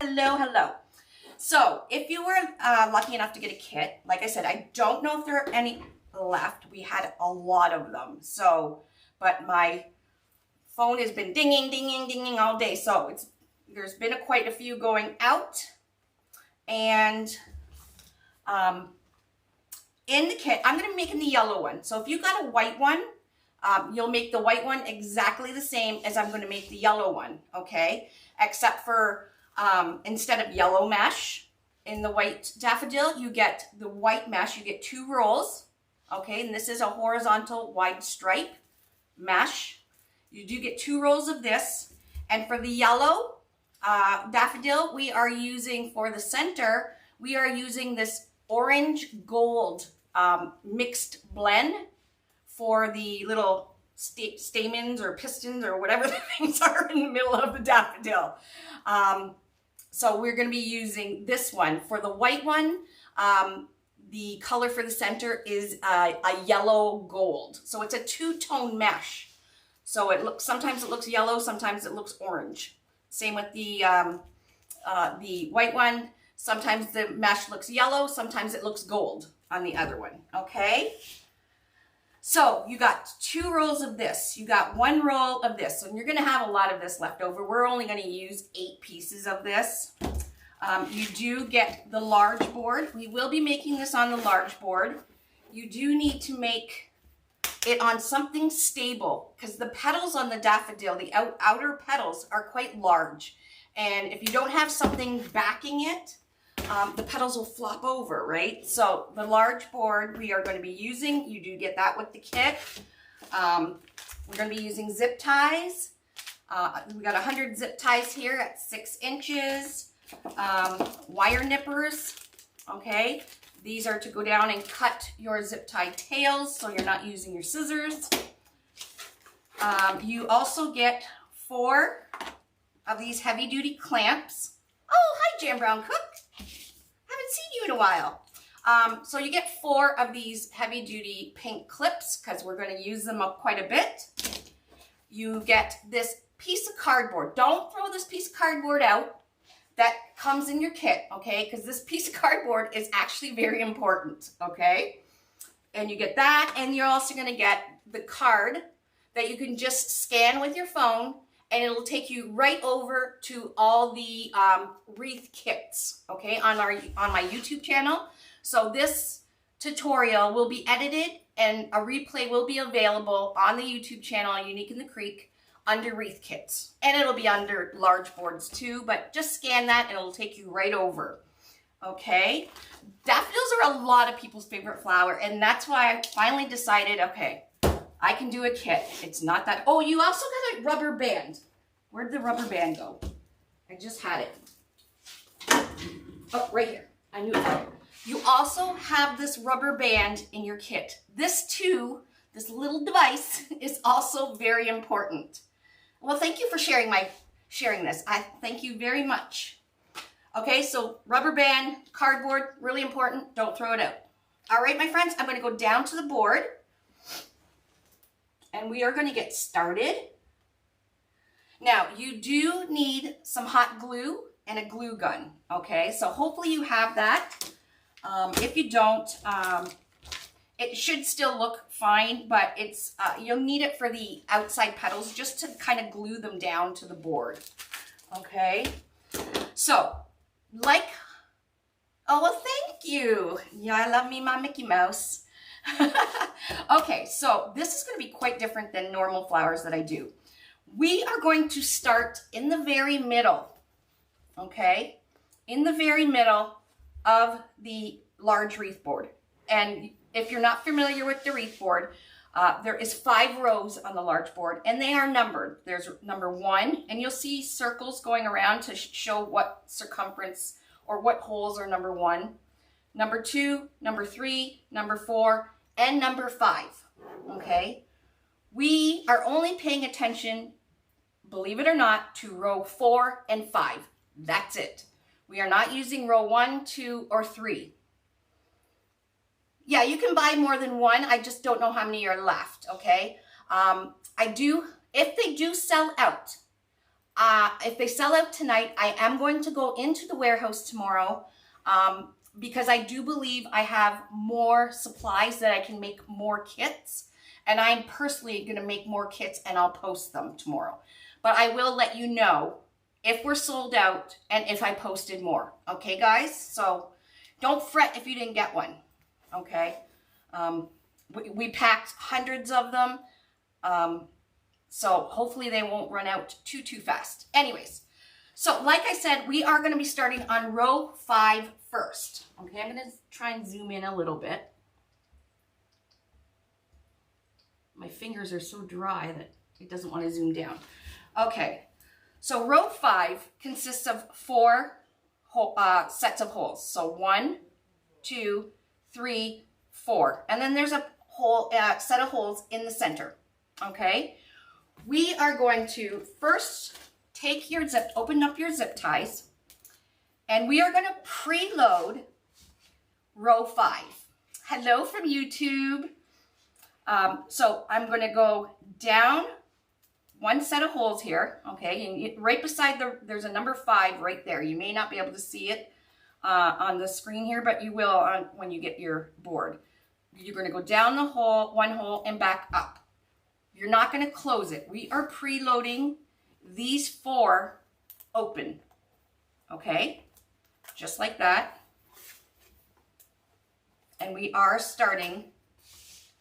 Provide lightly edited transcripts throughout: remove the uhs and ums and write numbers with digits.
Hello, hello. So if you were lucky enough to get a kit, like I said, I don't know if there are any left. We had a lot of them. But my phone has been dinging, dinging, dinging all day. So there's been quite a few going out. And in the kit, I'm going to be making the yellow one. So if you got a white one, you'll make the white one exactly the same as I'm going to make the yellow one, okay? Except for instead of yellow mesh in the white daffodil, you get the white mesh. You get 2 rolls, okay? And this is a horizontal wide stripe mesh. You do get 2 rolls of this. And for the yellow daffodil, we are using, for the center, we are using this orange gold mixed blend for the little stamens or pistons or whatever the things are in the middle of the daffodil. So we're going to be using this one. For the white one, the color for the center is a yellow gold. So it's a 2-tone mesh. So sometimes it looks yellow, sometimes it looks orange. Same with the white one. Sometimes the mesh looks yellow, sometimes it looks gold on the other one, okay? So you got 2 rolls of this. You got 1 roll of this. So you're going to have a lot of this left over. We're only going to use 8 pieces of this. You do get the large board. We will be making this on the large board. You do need to make it on something stable because the petals on the daffodil, the outer petals, are quite large. And if you don't have something backing it, the petals will flop over, right? So the large board we are going to be using, you do get that with the kit. We're going to be using zip ties. We got 100 zip ties here at 6 inches. Wire nippers, okay? These are to go down and cut your zip tie tails so you're not using your scissors. You also get 4 of these heavy duty clamps. Oh, hi Jan Brown Cook. Haven't seen you in a while. So you get 4 of these heavy duty pink clips because we're going to use them up quite a bit. You get this piece of cardboard. Don't throw this piece of cardboard out that comes in your kit, okay? Because this piece of cardboard is actually very important, okay? And you get that, and you're also going to get the card that you can just scan with your phone, and it'll take you right over to all the wreath kits, okay, on my YouTube channel. So this tutorial will be edited and a replay will be available on the YouTube channel, Unique in the Creek, under wreath kits. And it'll be under large boards too, but just scan that and it'll take you right over, okay? Daffodils are a lot of people's favorite flower, and that's why I finally decided, okay, I can do a kit. It's not that. Oh, you also got a rubber band. Where'd the rubber band go? I just had it. Oh, right here. I knew it. You also have this rubber band in your kit. This too, this little device is also very important. Well, thank you for sharing this. I thank you very much. Okay, so rubber band, cardboard, really important. Don't throw it out. All right, my friends, I'm going to go down to the board. And we are going to get started. Now, you do need some hot glue and a glue gun, okay? So hopefully you have that. If you don't, it should still look fine, but you'll need it for the outside petals just to kind of glue them down to the board, okay? So, oh, well, thank you. Yeah, I love me my Mickey Mouse. Okay, so this is going to be quite different than normal flowers that I do. We are going to start in the very middle, okay? In the very middle of the large wreath board. And if you're not familiar with the wreath board, there is 5 rows on the large board, and they are numbered. There's number 1, and you'll see circles going around to show what circumference or what holes are number 1. Number 2, number 3, number 4, and number 5, okay? We are only paying attention, believe it or not, to row 4 and 5. That's it. We are not using row 1, 2, or 3. Yeah, you can buy more than 1. I just don't know how many are left, okay? If they do sell out, If they sell out tonight, I am going to go into the warehouse tomorrow because I do believe I have more supplies that I can make more kits. And I'm personally going to make more kits and I'll post them tomorrow. But I will let you know if we're sold out and if I posted more. Okay, guys? So don't fret if you didn't get one. Okay? We packed hundreds of them. So hopefully they won't run out too fast. Anyways, so like I said, we are going to be starting on row 5 first. Okay, I'm going to try and zoom in a little bit. My fingers are so dry that it doesn't want to zoom down. Okay, so row 5 consists of 4 sets of holes. So 1, 2, 3, 4. And then there's a hole, set of holes in the center. Okay. We are going to first take your open up your zip ties, and we are going to preload row 5. Hello from YouTube. So I'm going to go down one set of holes here, okay, and right beside there's a number 5 right there. You may not be able to see it on the screen here, but you will when you get your board. You're going to go down the hole, one hole, and back up. You're not going to close it. We are preloading these 4 open, okay? Just like that. And we are starting.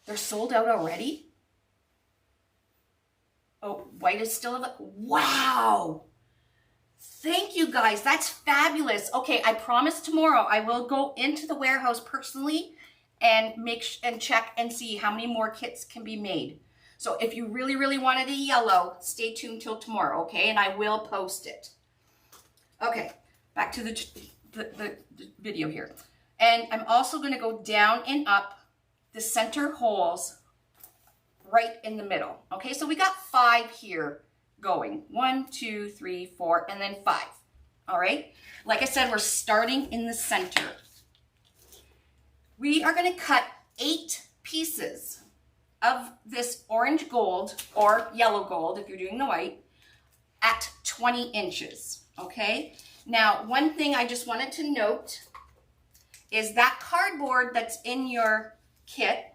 They're sold out already? Oh, white is still available. Wow! Thank you guys. That's fabulous. Okay, I promise tomorrow I will go into the warehouse personally and check and see how many more kits can be made. So if you really wanted a yellow, stay tuned till tomorrow, okay? And I will post it. Okay, back to the video here. And I'm also going to go down and up the center holes right in the middle. Okay, so we got 5 here going. 1, 2, 3, 4, and then 5. All right? Like I said, we're starting in the center. We are going to cut 8 pieces of this orange gold or yellow gold, if you're doing the white, at 20 inches, okay? Now, one thing I just wanted to note is that cardboard that's in your kit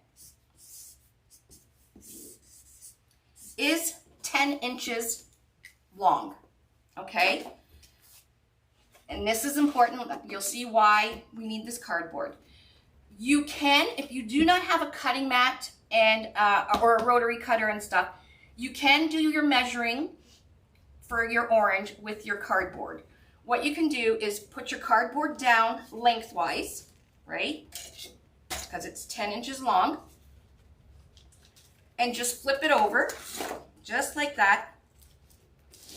is 10 inches long, okay? And this is important. You'll see why we need this cardboard. You can, if you do not have a cutting mat and or a rotary cutter and stuff, you can do your measuring for your orange with your cardboard. What you can do is put your cardboard down lengthwise, right? Because it's 10 inches long. And just flip it over, just like that.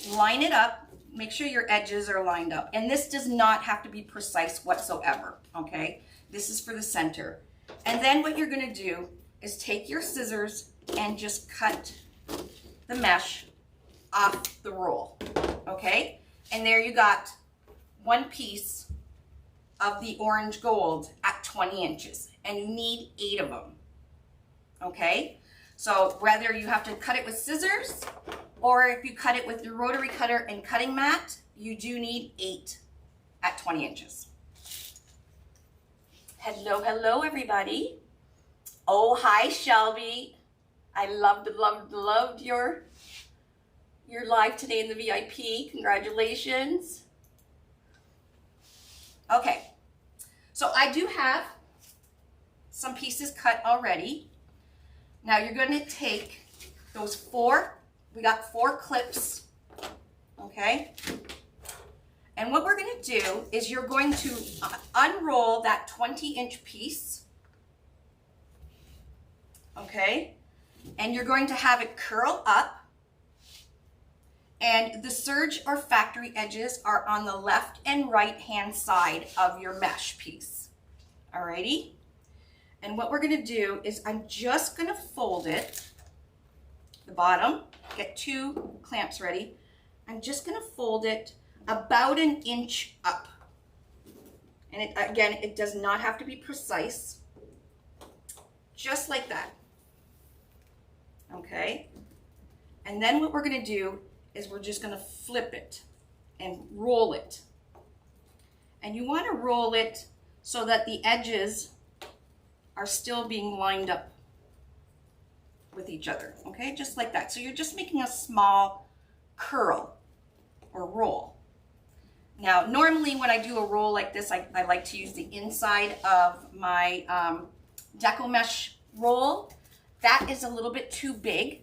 Line it up. Make sure your edges are lined up. And this does not have to be precise whatsoever, okay? This is for the center. And then what you're going to do is take your scissors and just cut the mesh off the roll, okay? And there you got 1 piece of the orange gold at 20 inches. And you need 8 of them, okay? So whether you have to cut it with scissors or if you cut it with your rotary cutter and cutting mat, you do need 8 at 20 inches. Hello, everybody. Oh, hi, Shelby. I loved your live today in the VIP. Congratulations. Okay, so I do have some pieces cut already. Now you're going to take those 4, we got 4 clips, okay? And what we're going to do is you're going to unroll that 20-inch piece, okay? And you're going to have it curl up. And the serge or factory edges are on the left and right hand side of your mesh piece. Alrighty? And what we're going to do is I'm just going to fold it, the bottom, get 2 clamps ready. I'm just going to fold it about 1 inch up. And again, it does not have to be precise. Just like that. Okay? And then what we're going to do is we're just going to flip it and roll it. And you want to roll it so that the edges are still being lined up with each other, okay? Just like that. So you're just making a small curl or roll. Now, normally when I do a roll like this, I like to use the inside of my deco mesh roll. That is a little bit too big,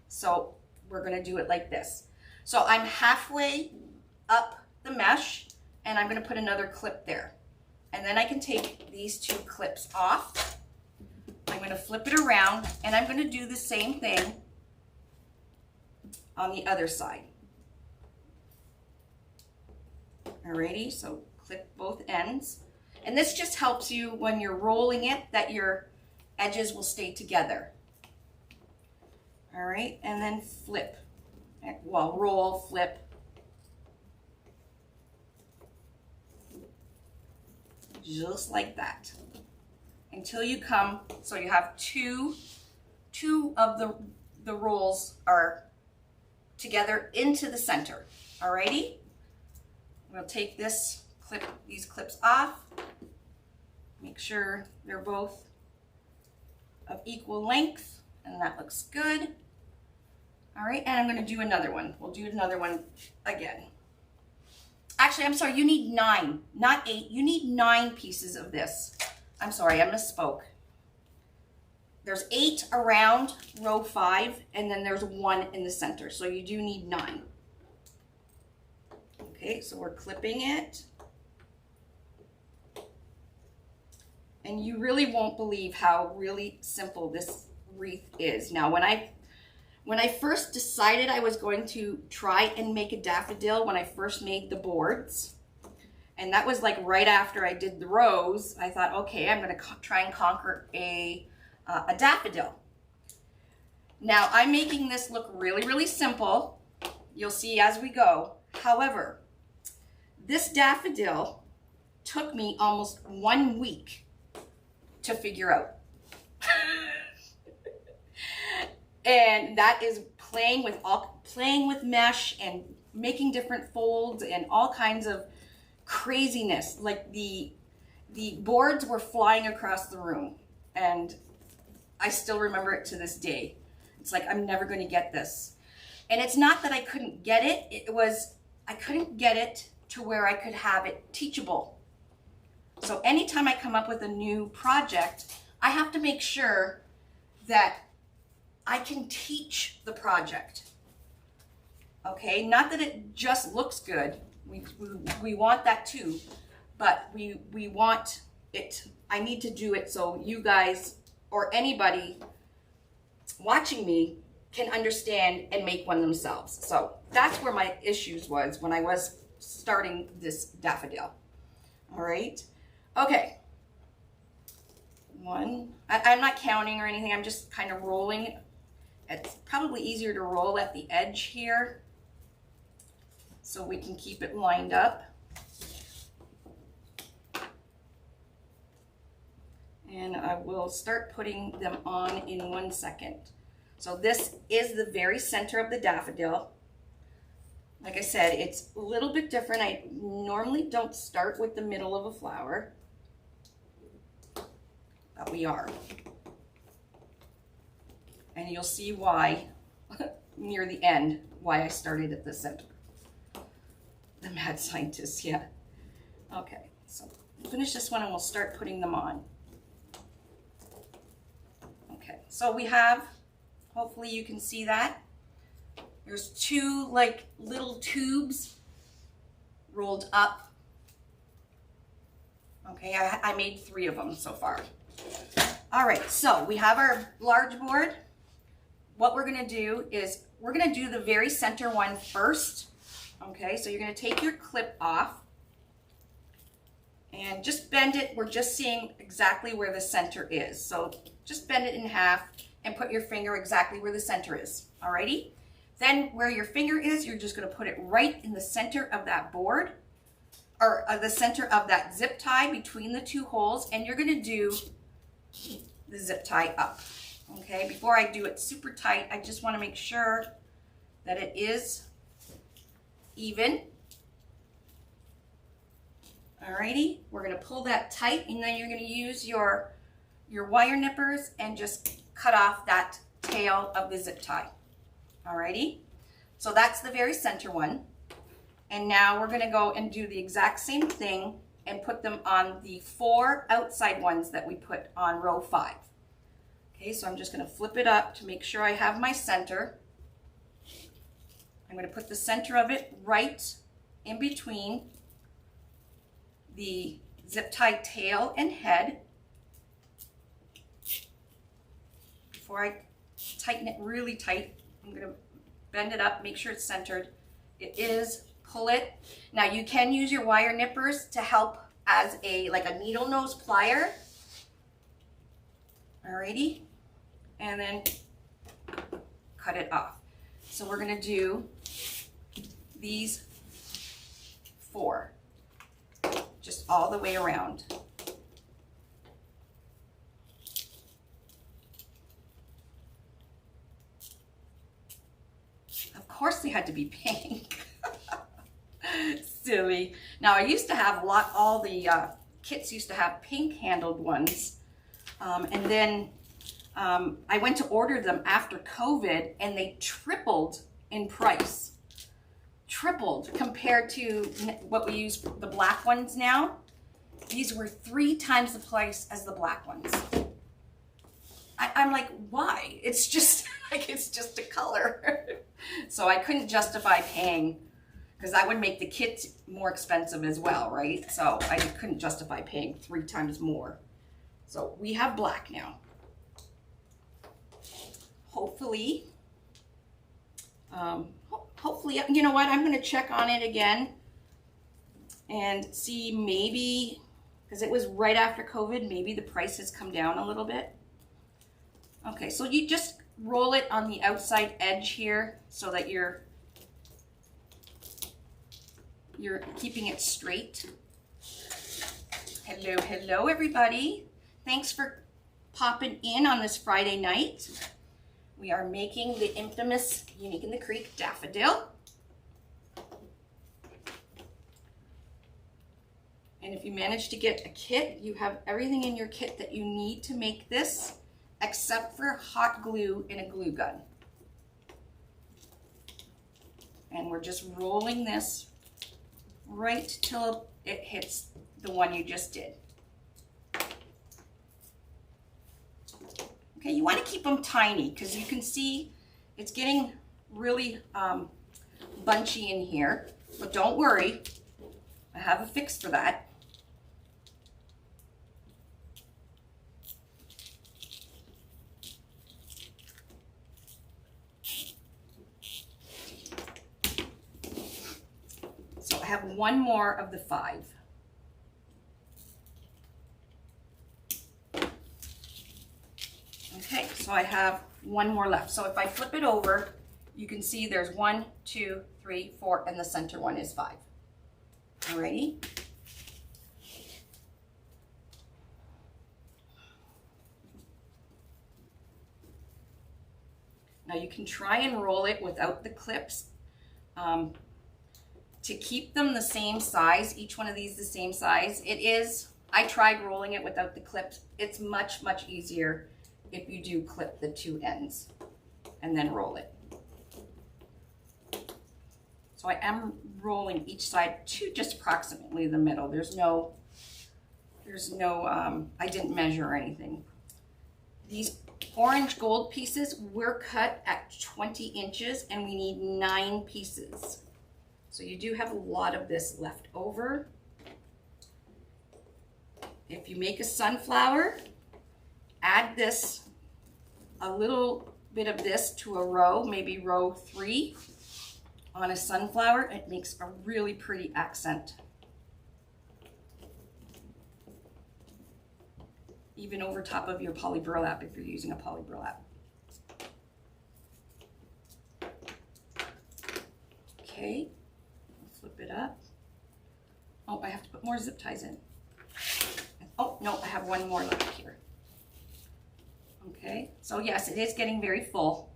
so we're gonna do it like this. So I'm halfway up the mesh, and I'm gonna put another clip there. And then I can take these two clips off. I'm gonna flip it around, and I'm gonna do the same thing on the other side. Alrighty, so clip both ends. And this just helps you when you're rolling it that your edges will stay together. All right, and then flip. Well, roll, flip. Just like that. Until you come, so you have two of the rolls are together into the center. Alrighty? We'll take these clips off. Make sure they're both of equal length, and that looks good. All right, and I'm gonna do another one. We'll do another one again. Actually, I'm sorry, you need 9, not 8. You need 9 pieces of this. I'm sorry, I misspoke. There's 8 around row 5, and then there's 1 in the center, so you do need 9. Okay, so we're clipping it. And you really won't believe how really simple this wreath is. Now, when I first decided I was going to try and make a daffodil, when I first made the boards, and that was like right after I did the rose, I thought, okay, I'm gonna try and conquer a daffodil. Now, I'm making this look really, really simple. You'll see as we go. However, this daffodil took me almost 1 week to figure out. And that is playing with mesh and making different folds and all kinds of craziness. Like the boards were flying across the room, and I still remember it to this day. It's like, I'm never going to get this. And it's not that I couldn't get it. It was, I couldn't get it to where I could have it teachable. So anytime I come up with a new project, I have to make sure that I can teach the project. Okay, not that it just looks good. We want that too, but we want it. I need to do it so you guys or anybody watching me can understand and make one themselves. So that's where my issues was when I was starting this daffodil. All right. Okay. One. I'm not counting or anything. I'm just kind of rolling. It's probably easier to roll at the edge here so we can keep it lined up. And I will start putting them on in 1 second. So this is the very center of the daffodil. Like I said, it's a little bit different. I normally don't start with the middle of a flower, but we are. And you'll see why, near the end, why I started at the center. The mad scientist, yeah. Okay, so we'll finish this one and we'll start putting them on. Okay, so we have, hopefully you can see that. There's 2 like little tubes rolled up. Okay, I made 3 of them so far. All right, so we have our large board. What we're gonna do is we're gonna do the very center one first. Okay, so you're gonna take your clip off and just bend it. We're just seeing exactly where the center is. So just bend it in half and put your finger exactly where the center is. Alrighty? Then where your finger is, you're just gonna put it right in the center of that board, or the center of that zip tie between the 2 holes, and you're gonna do the zip tie up. Okay, before I do it super tight, I just wanna make sure that it is even. Alrighty, we're gonna pull that tight, and then you're gonna use your wire nippers and just cut off that tail of the zip tie. Alrighty, so that's the very center one. And now we're gonna go and do the exact same thing and put them on the 4 outside ones that we put on row 5. Okay, so I'm just gonna flip it up to make sure I have my center. I'm gonna put the center of it right in between the zip tie tail and head. Before I tighten it really tight, I'm gonna bend it up, make sure it's centered. It is, pull it. Now you can use your wire nippers to help as like a needle nose plier. Alrighty, and then cut it off. So we're gonna do these 4, just all the way around. Of course they had to be pink. Silly. Now I used to have all the kits used to have pink handled ones. And then I went to order them after COVID and they tripled in price. Tripled compared to what we use, the black ones now. These were 3 times the price as the black ones. I'm like, why? It's just like, it's just a color. So I couldn't justify paying, because that would make the kit more expensive as well, right? So I couldn't justify paying 3 times more. So we have black now. Hopefully, hopefully, you know what? I'm going to check on it again and see, maybe, because it was right after COVID, maybe the price has come down a little bit. Okay, so you just roll it on the outside edge here so that you're keeping it straight. Hello, hello everybody. Thanks for popping in on this Friday night. We are making the infamous Unique in the Creek Daffodil. And if you manage to get a kit, you have everything in your kit that you need to make this, except for hot glue and a glue gun. And we're just rolling this right till it hits the one you just did. Okay, you want to keep them tiny because you can see it's getting really bunchy in here, but don't worry, I have a fix for that. So I have one more of the 5. Okay, so I have one more left. So if I flip it over, you can see there's 1, 2, 3, 4, and the center one is 5. Alrighty. Now you can try and roll it without the clips to keep them the same size. Each one of these the same size. It is, I tried rolling it without the clips. It's much, much easier if you do clip the 2 ends and then roll it. So I am rolling each side to just approximately the middle. There's no, I didn't measure or anything. These orange gold pieces were cut at 20 inches and we need 9 pieces. So you do have a lot of this left over. If you make a sunflower, add this, a little bit of this to a row, maybe row 3 on a sunflower. It makes a really pretty accent. Even over top of your poly burlap if you're using a poly burlap. Okay, I'll flip it up. Oh, I have to put more zip ties in. Oh, no, I have one more left here. Okay, so yes, it is getting very full,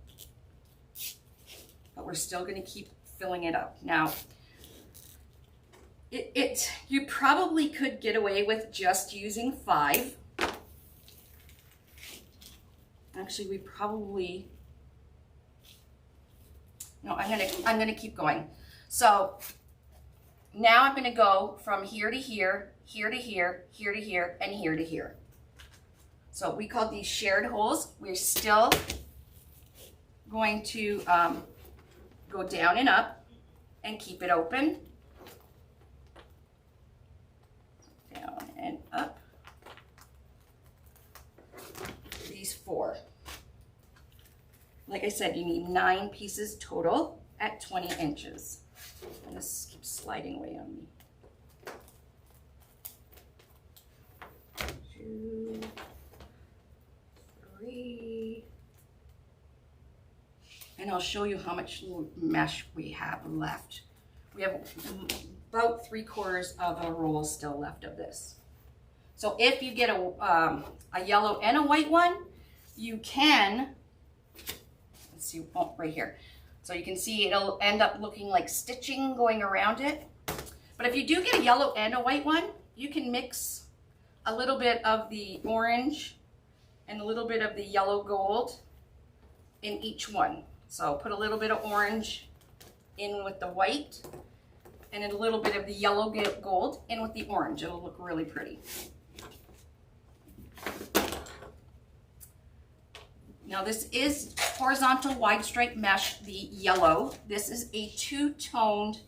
but we're still going to keep filling it up. Now, You probably could get away with just using 5. Actually, we probably, no, I'm gonna keep going. So now I'm gonna go from here to here, here to here, here to here, and here to here. So we call these shared holes. We're still going to go down and up and keep it open. Down and up. These 4. Like I said, you need 9 pieces total at 20 inches. And this keeps sliding away on me. 2, 3. And I'll show you how much mesh we have left. We have about 3/4 of a roll still left of this. So if you get a yellow and a white one, you can, let's see, oh, right here. So you can see it'll end up looking like stitching going around it. But if you do get a yellow and a white one, you can mix a little bit of the orange and a little bit of the yellow gold in each one. So put a little bit of orange in with the white and a little bit of the yellow gold in with the orange. It'll look really pretty. Now this is horizontal wide stripe mesh, the yellow. This is a 2-toned,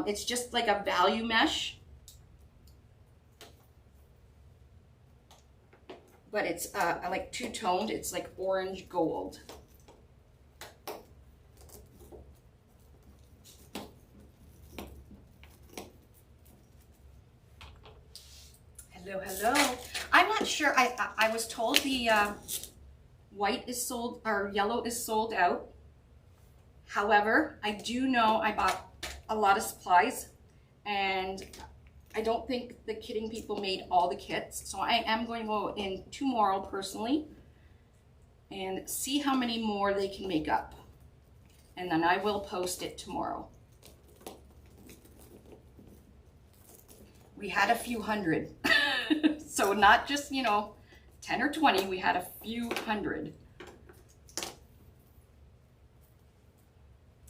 it's just like a value mesh. But it's like 2-toned, it's like orange gold. Hello, hello. I'm not sure, I was told the white is sold, or yellow is sold out. However, I do know I bought a lot of supplies and I don't think the kitting people made all the kits. So I am going to go in tomorrow personally and see how many more they can make up. And then I will post it tomorrow. We had a few hundred. So not just, 10 or 20, we had a few hundred.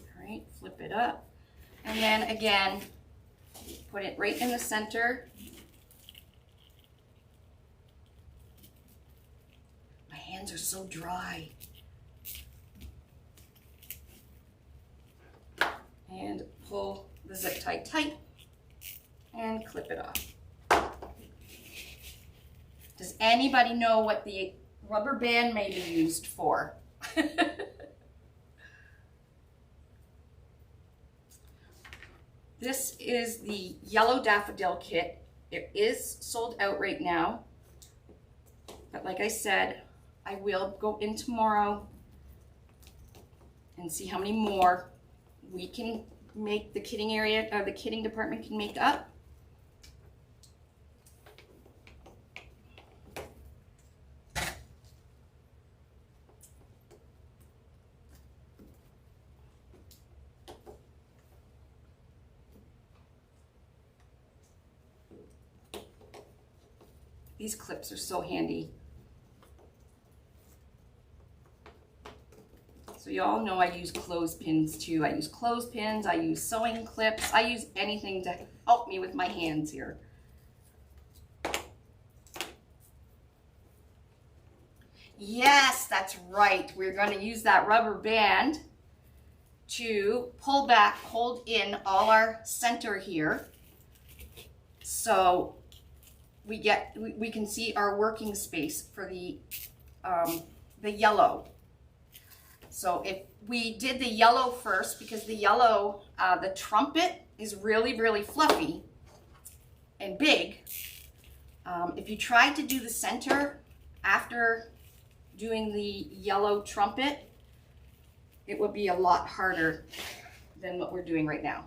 All right, flip it up. And then again, put it right in the center. My hands are so dry. And pull the zip tie tight and clip it off. Does anybody know what the rubber band may be used for? This is the yellow daffodil kit. It is sold out right now. But like I said, I will go in tomorrow and see how many more we can make, the kitting area, or the kitting department can make up. These clips are so handy. So you all know I use clothespins too. I use clothespins, I use sewing clips, I use anything to help me with my hands here. Yes, that's right. We're going to use that rubber band to pull back, hold in all our center here. So we can see our working space for the yellow. So if we did the yellow first, because the yellow, the trumpet is really, really fluffy and big. If you tried to do the center after doing the yellow trumpet, it would be a lot harder than what we're doing right now.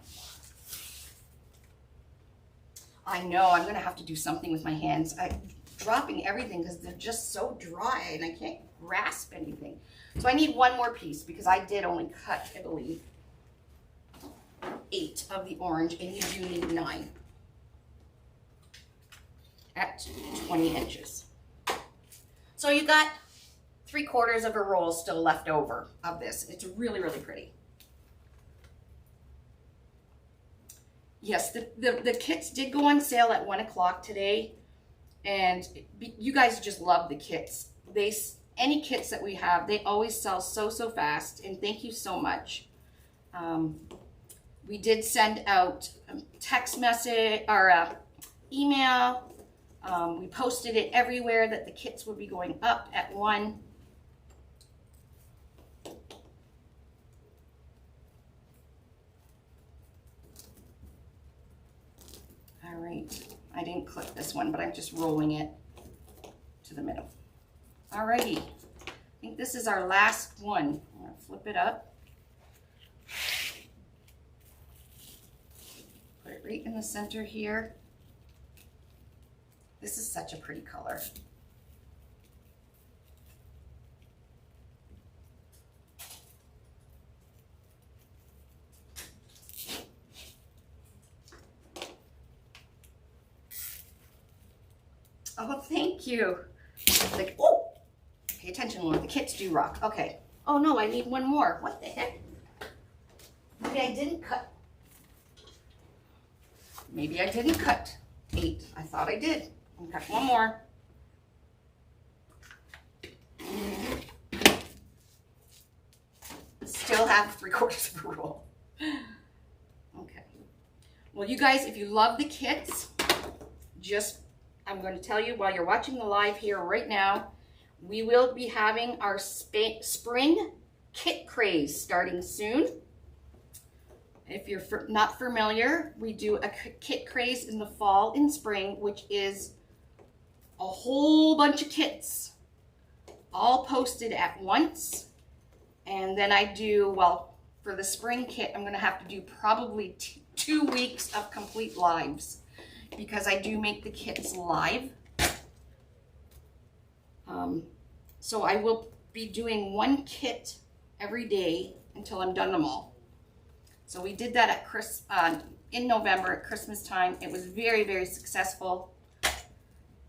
I know, I'm gonna have to do something with my hands. I'm dropping everything because they're just so dry and I can't grasp anything. So I need one more piece because I did only cut, I believe, 8 of the orange, and you do need 9 at 20 inches. So you got 3/4 of a roll still left over of this. It's really, really pretty. Yes, the kits did go on sale at 1 o'clock today, and you guys just love the kits. Any kits that we have, they always sell so fast, and thank you so much. We did send out a text message or email. We posted it everywhere that the kits would be going up at 1. All right, I didn't clip this one, but I'm just rolling it to the middle. All righty, I think this is our last one. I'm gonna flip it up. Put it right in the center here. This is such a pretty color. Oh, thank you. Like, oh, pay attention, Laura. The kits do rock. Okay. Oh no, I need one more. What the heck? Maybe I didn't cut. Maybe I didn't cut 8. I thought I did. I'll cut one more. Still have 3/4 of a roll. Okay. Well, you guys, if you love the kits, I'm going to tell you while you're watching the live here right now, we will be having our spring kit craze starting soon. If you're not familiar, we do a kit craze in the fall and spring, which is a whole bunch of kits all posted at once. And then I do, well, for the spring kit, I'm going to have to do probably 2 weeks of complete lives, because I do make the kits live. So I will be doing 1 kit every day until I'm done them all. So we did that at in November at Christmas time. It was very successful.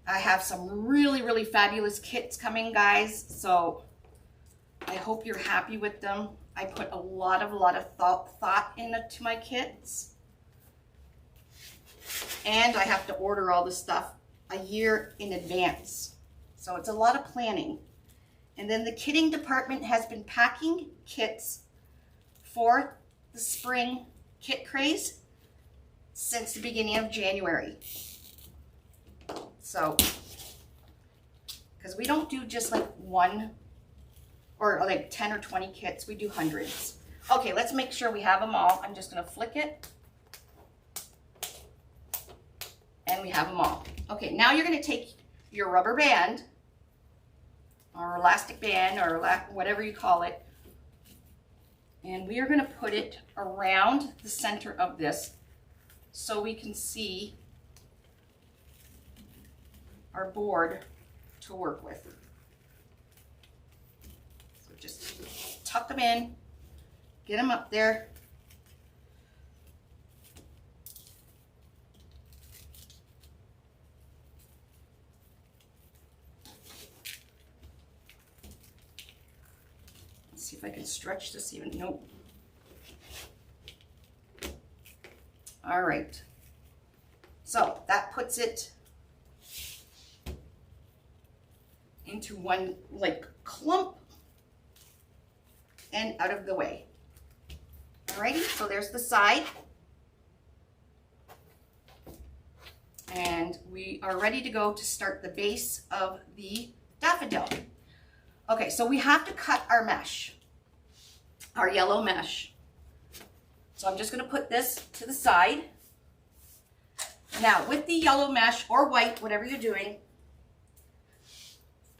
I have some really fabulous kits coming, guys. So I hope you're happy with them. I put a lot of thought into my kits. And I have to order all the stuff a year in advance. So it's a lot of planning. And then the kitting department has been packing kits for the spring kit craze since the beginning of January. So, because we don't do just like 1 or like 10 or 20 kits, we do hundreds. Okay, let's make sure we have them all. I'm just gonna flick it. And we have them all. Okay, now you're gonna take your rubber band or elastic band or whatever you call it, and we are gonna put it around the center of this so we can see our board to work with. So just tuck them in, get them up there. See if I can stretch this even. Nope. All right. So that puts it into one like clump and out of the way. Alrighty, so there's the side. And we are ready to go to start the base of the daffodil. Okay, so we have to cut our mesh, our yellow mesh. So I'm just gonna put this to the side. Now with the yellow mesh or white, whatever you're doing,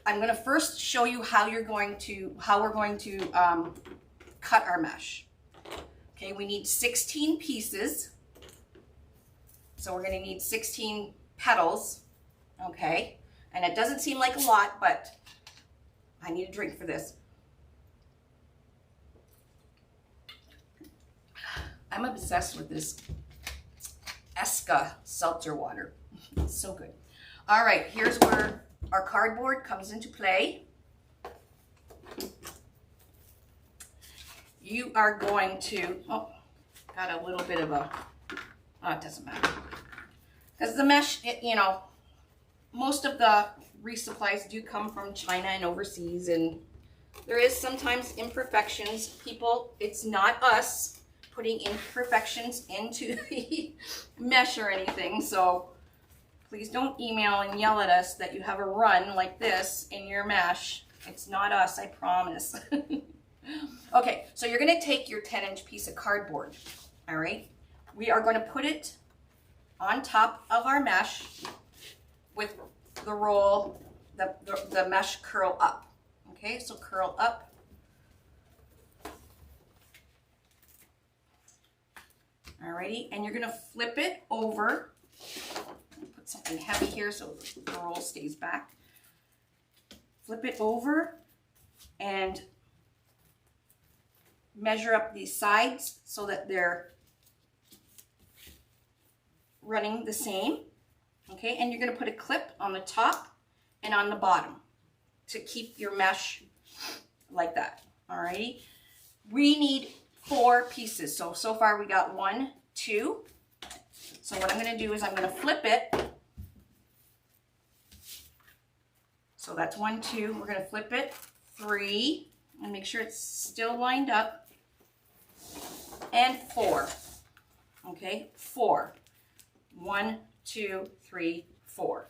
I'm gonna first show you how we're going to cut our mesh. Okay, we need 16 pieces. So we're gonna need 16 petals, okay? And it doesn't seem like a lot, but I need a drink for this. I'm obsessed with this Eska seltzer water. It's so good. All right, here's where our cardboard comes into play. You are going to, oh, got a little bit of a, oh, it doesn't matter. Because the mesh, you know, most of the resupplies do come from China and overseas, and there is sometimes imperfections. People, it's not us putting imperfections into the mesh or anything, so please don't email and yell at us that you have a run like this in your mesh. It's not us, I promise. Okay, so you're going to take your 10-inch piece of cardboard, all right? We are going to put it on top of our mesh with the roll, the mesh curl up. Okay, so curl up. Alrighty, and you're gonna flip it over. Put something heavy here so the roll stays back. Flip it over and measure up these sides so that they're running the same. Okay, and you're gonna put a clip on the top and on the bottom to keep your mesh like that. Alrighty, we need 4 pieces. So far we got 1, 2. So what I'm gonna do is I'm gonna flip it. So that's 1, 2. We're gonna flip it. 3, and make sure it's still lined up. And 4. Okay, 4. 1, 2, 3, 4.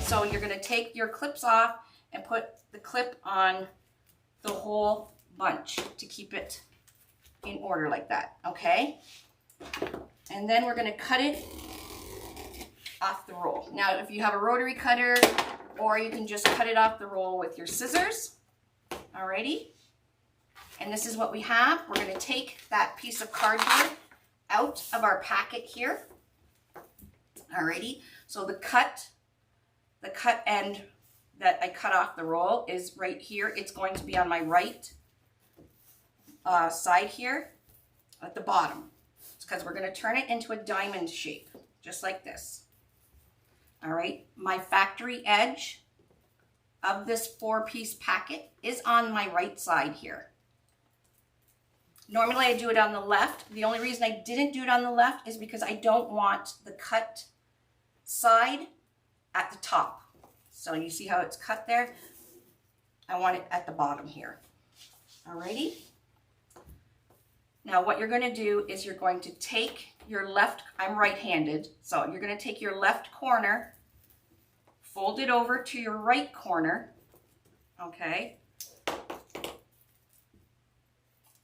So you're going to take your clips off and put the clip on the whole bunch to keep it in order like that, okay? And then we're going to cut it off the roll. Now, if you have a rotary cutter, or you can just cut it off the roll with your scissors, alrighty? And this is what we have. We're going to take that piece of cardboard out of our packet here, alrighty? So the cut end that I cut off the roll is right here. It's going to be on my right side here at the bottom. It's because we're going to turn it into a diamond shape, just like this. All right, my factory edge of this 4-piece packet is on my right side here. Normally I do it on the left. The only reason I didn't do it on the left is because I don't want the cut side at the top. So you see how it's cut there? I want it at the bottom here. Alrighty. Now what you're going to do is you're going to take your left, I'm right-handed, so you're going to take your left corner, fold it over to your right corner, okay?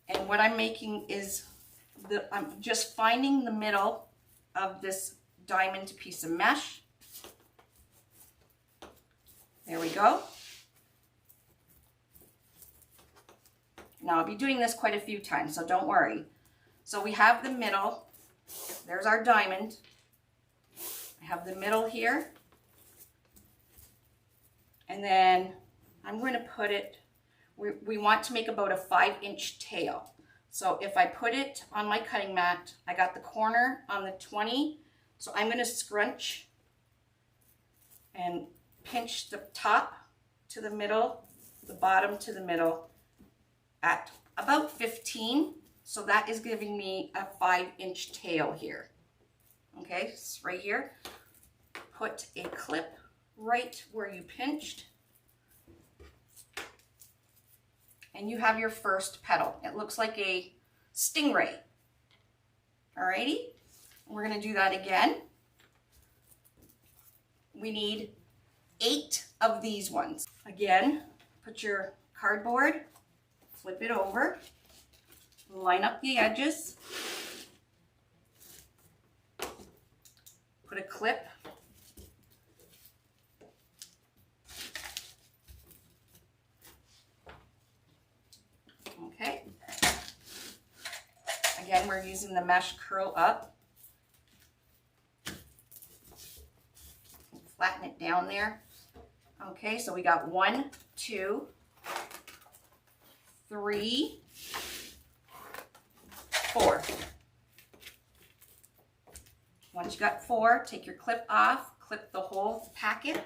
And what I'm making is, I'm just finding the middle of this diamond piece of mesh. There we go. Now I'll be doing this quite a few times, so don't worry. So we have the middle. There's our diamond. I have the middle here. And then I'm going to put it, we want to make about a 5-inch tail. So if I put it on my cutting mat, I got the corner on the 20. So I'm going to scrunch and pinch the top to the middle, the bottom to the middle at about 15. So that is giving me a 5-inch tail here. Okay, so right here. Put a clip right where you pinched. And you have your first petal. It looks like a stingray. Alrighty, we're gonna do that again. We need 8 of these ones. Again, put your cardboard, flip it over, line up the edges, put a clip, okay. Again, we're using the mesh curl up. flatten it down there. Okay, so we got 1, 2, 3, 4. Once you got 4, take your clip off, clip the whole packet,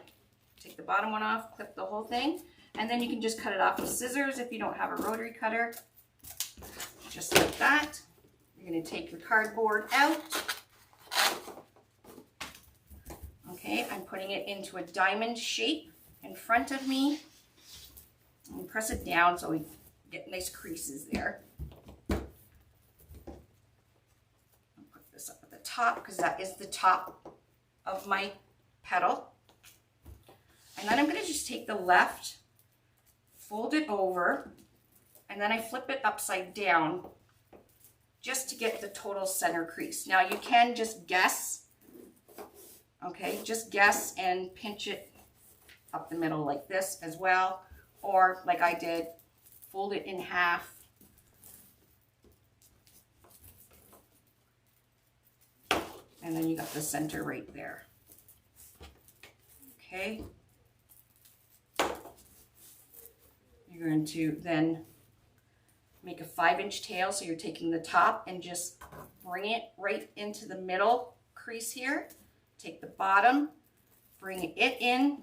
take the bottom one off, clip the whole thing, and then you can just cut it off with scissors if you don't have a rotary cutter, just like that. You're going to take your cardboard out. Okay, I'm putting it into a diamond shape in front of me, and press it down so we get nice creases there. I'll put this up at the top because that is the top of my petal. And then I'm going to just take the left, fold it over, and then I flip it upside down just to get the total center crease. Now you can just guess, okay, just guess and pinch it up the middle like this as well, or like I did, fold it in half. And then you got the center right there. Okay. You're going to then make a 5-inch tail, so you're taking the top and just bring it right into the middle crease here. Take the bottom, bring it in,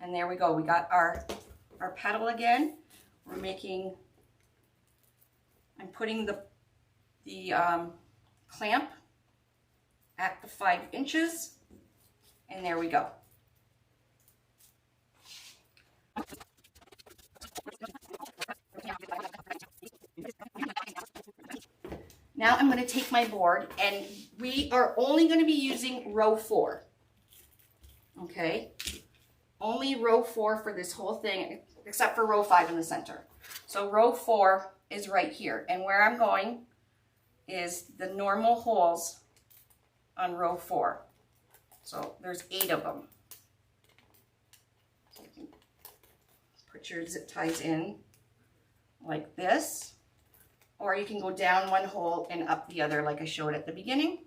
and there we go. We got our petal again. We're making, I'm putting the clamp at the 5 inches, and there we go. Now I'm going to take my board, and we are only going to be using row 4. Okay, only row 4 for this whole thing, except for row 5 in the center. So row 4 is right here, and where I'm going is the normal holes on row 4. So there's 8 of them. So you can put your zip ties in like this, or you can go down one hole and up the other like I showed at the beginning.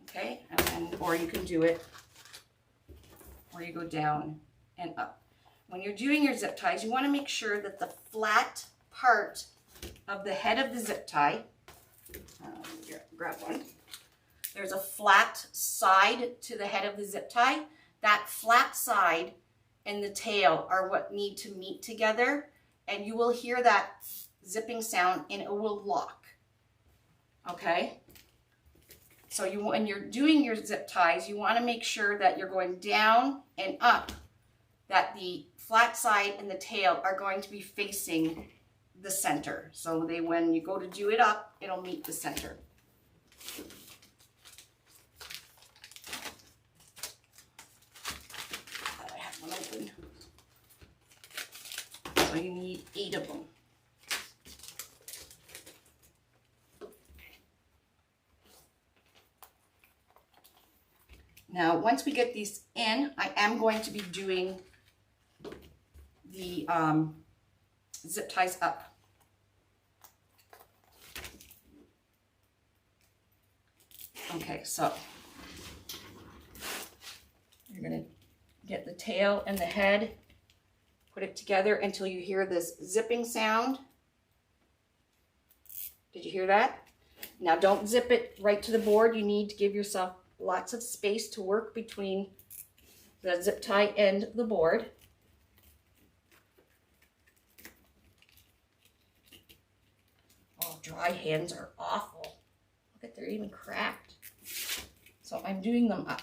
Okay, and or you can do it where you go down and up. When you're doing your zip ties, you want to make sure that the flat part of the head of the zip tie, here, grab one. There's a flat side to the head of the zip tie. That flat side and the tail are what need to meet together, and you will hear that zipping sound and it will lock. Okay? So when you're doing your zip ties, you want to make sure that you're going down and up, that the flat side and the tail are going to be facing the center. So when you go to do it up, it'll meet the center. I have one open. So you need 8 of them. Now, once we get these in, I am going to be doing the zip ties up. Okay, so you're going to get the tail and the head, put it together until you hear this zipping sound. Did you hear that? Now, don't zip it right to the board. You need to give yourself lots of space to work between the zip tie and the board. Oh, dry hands are awful. Look at, they're even cracked. So I'm doing them up.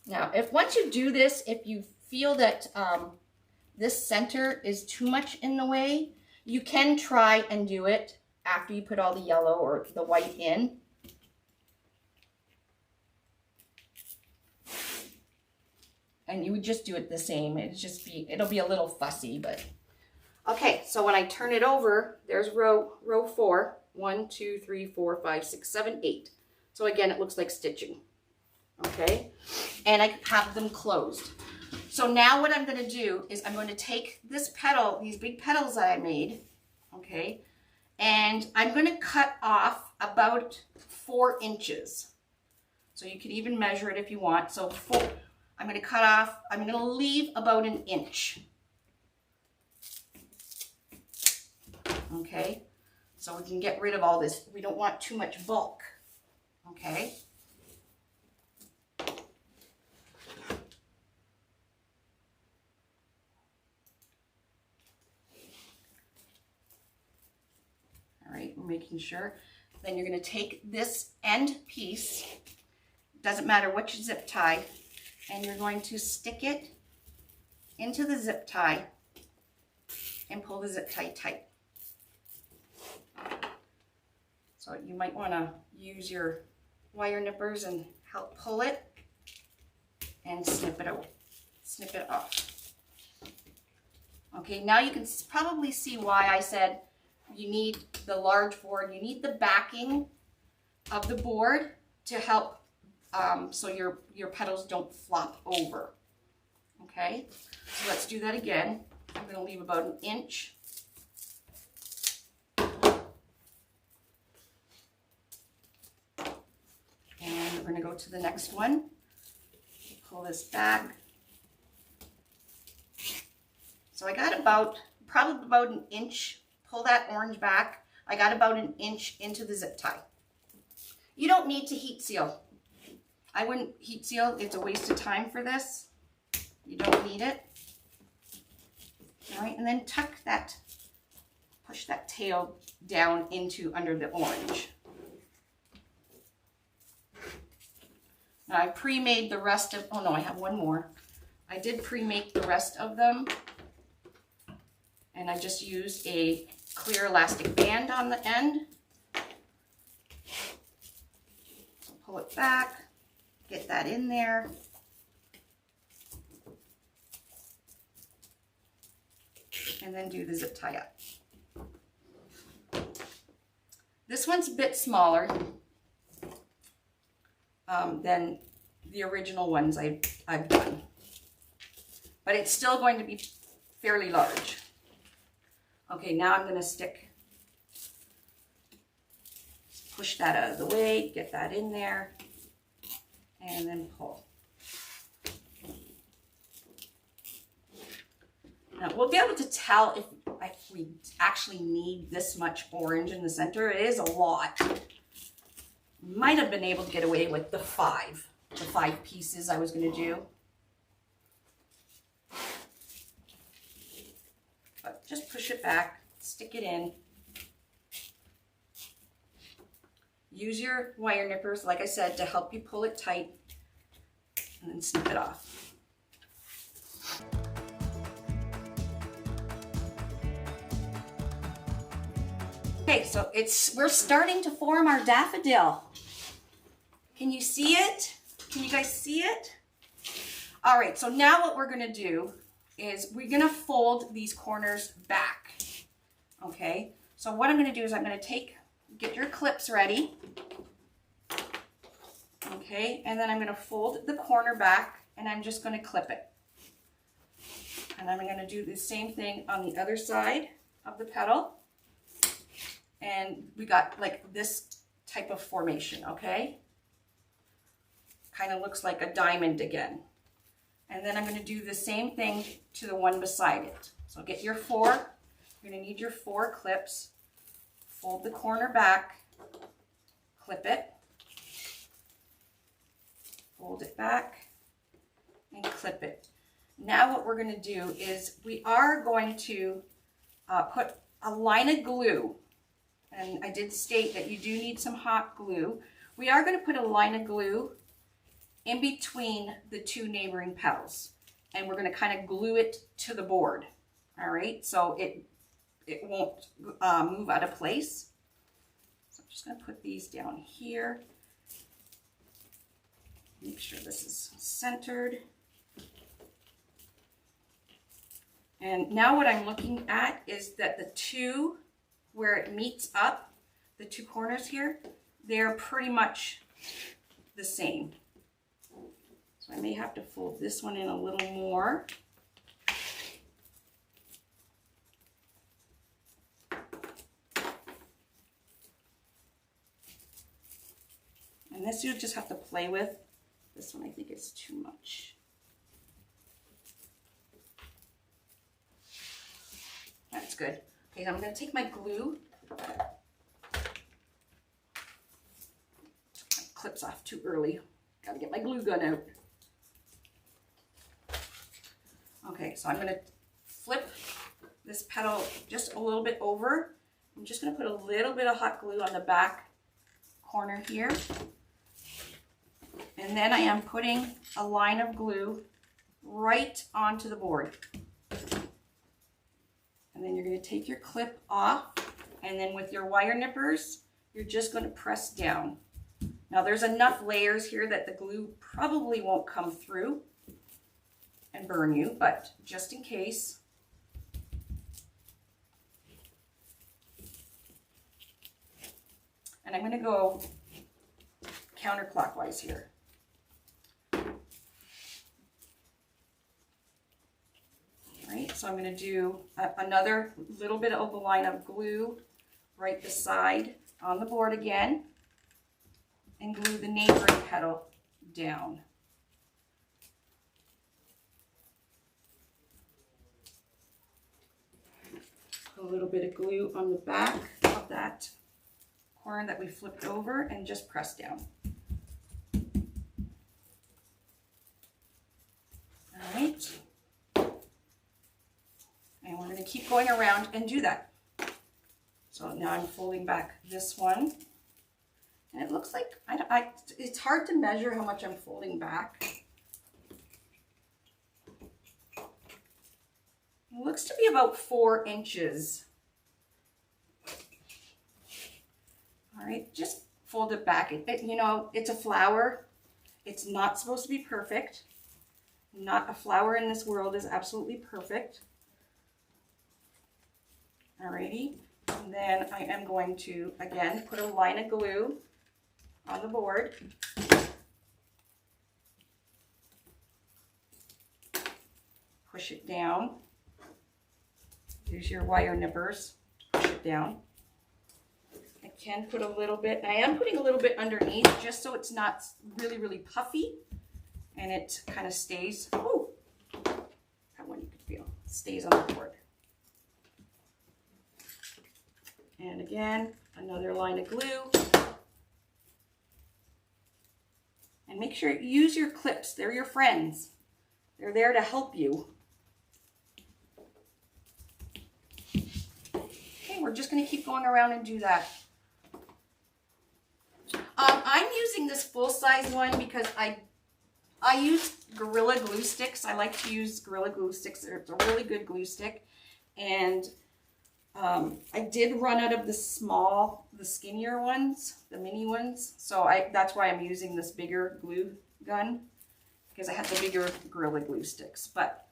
Now, once you do this, if you feel that this center is too much in the way, you can try and do it after you put all the yellow or the white in. And you would just do it the same. It'll be a little fussy, but. Okay, so when I turn it over, there's row 4. 1, 2, 3, 4, 5, 6, 7, 8. So again, it looks like stitching. Okay, and I have them closed. So now what I'm going to do is I'm going to take this petal, these big petals that I made, okay? And I'm going to cut off about 4 inches. So you can even measure it if you want. So I'm going to cut off, I'm going to leave about 1 inch. Okay, so we can get rid of all this. We don't want too much bulk. Okay. All right, we're making sure. Then you're going to take this end piece, doesn't matter which zip tie, and you're going to stick it into the zip tie and pull the zip tie tight. So you might want to use your wire nippers and help pull it and snip it out, snip it off. Okay, now you can probably see why I said you need the large board. You need the backing of the board to help so your petals don't flop over. Okay, so let's do that again. I'm going to leave about 1 inch. And we're going to go to the next one. Pull this back. So I got probably about 1 inch. Pull that orange back. I got about 1 inch into the zip tie. You don't need to heat seal. I wouldn't heat seal. It's a waste of time for this. You don't need it. All right, and then tuck that, push that tail down into under the orange. Now I pre-made the rest of, oh no, I have one more. I did pre-make the rest of them. And I just used a clear elastic band on the end. So pull it back, get that in there. And then do the zip tie up. This one's a bit smaller than the original ones I've done. But it's still going to be fairly large. Okay, now I'm going to push that out of the way, get that in there, and then pull. Now we'll be able to tell if we actually need this much orange in the center. It is a lot. Might have been able to get away with the 5 pieces I was going to do. But just push it back, stick it in. Use your wire nippers, like I said, to help you pull it tight, and then snip it off. Okay, so we're starting to form our daffodil. Can you see it? Can you guys see it? All right, so now what we're going to do is we're going to fold these corners back. Okay, so what I'm going to do is I'm going to get your clips ready. Okay, and then I'm going to fold the corner back, and I'm just going to clip it. And I'm going to do the same thing on the other side of the petal. And we got like this type of formation, okay? Kind of looks like a diamond again. And then I'm going to do the same thing to the one beside it. So get your 4. You're going to need your 4 clips. Fold the corner back. Clip it. Fold it back. And clip it. Now what we're going to do is we are going to put a line of glue. And I did state that you do need some hot glue. We are going to put a line of glue in between the 2 neighboring petals. And we're going to kind of glue it to the board. All right, so it won't move out of place. So I'm just going to put these down here. Make sure this is centered. And now what I'm looking at is that the 2 where it meets up, the 2 corners here, they're pretty much the same. So I may have to fold this one in a little more. this you just have to play with. This one I think is too much. That's good. Okay, I'm going to take my glue. Clips off too early. Got to get my glue gun out. Okay, so I'm going to flip this petal just a little bit over. I'm just going to put a little bit of hot glue on the back corner here. And then I am putting a line of glue right onto the board. And then you're going to take your clip off, and then with your wire nippers, you're just going to press down. Now there's enough layers here that the glue probably won't come through and burn you, but just in case. And I'm going to go counterclockwise here. Right, so I'm going to do another little bit of a line of glue right beside on the board again, and glue the neighboring petal down. A little bit of glue on the back of that corner that we flipped over, and just press down. All right. And we're going to keep going around and do that. So now I'm folding back this one. And it looks like, it's hard to measure how much I'm folding back. It looks to be about 4 inches. All right, just fold it back. You know, it's a flower. It's not supposed to be perfect. Not a flower in this world is absolutely perfect. Alrighty, and then I am going to, again, put a line of glue on the board. Push it down. Use your wire nippers to push it down. I can put a little bit, I am putting a little bit underneath just so it's not really, really puffy, and it kind of stays, oh, that one you can feel, stays on the board. And again, another line of glue. And make sure you use your clips. They're your friends. They're there to help you. Okay, we're just going to keep going around and do that. I'm using this full-size one because I use Gorilla Glue sticks. I like to use Gorilla Glue sticks. It's a really good glue stick. And I did run out of the skinnier ones, the mini ones. So that's why I'm using this bigger glue gun, because I have the bigger Gorilla Glue sticks. But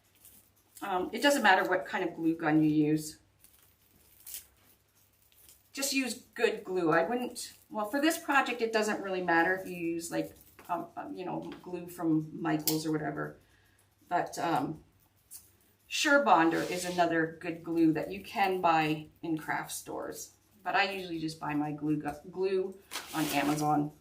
it doesn't matter what kind of glue gun you use. Just use good glue. I wouldn't, well, for this project, it doesn't really matter if you use like, you know, glue from Michael's or whatever. But Sure Bonder is another good glue that you can buy in craft stores, but I usually just buy my glue on Amazon.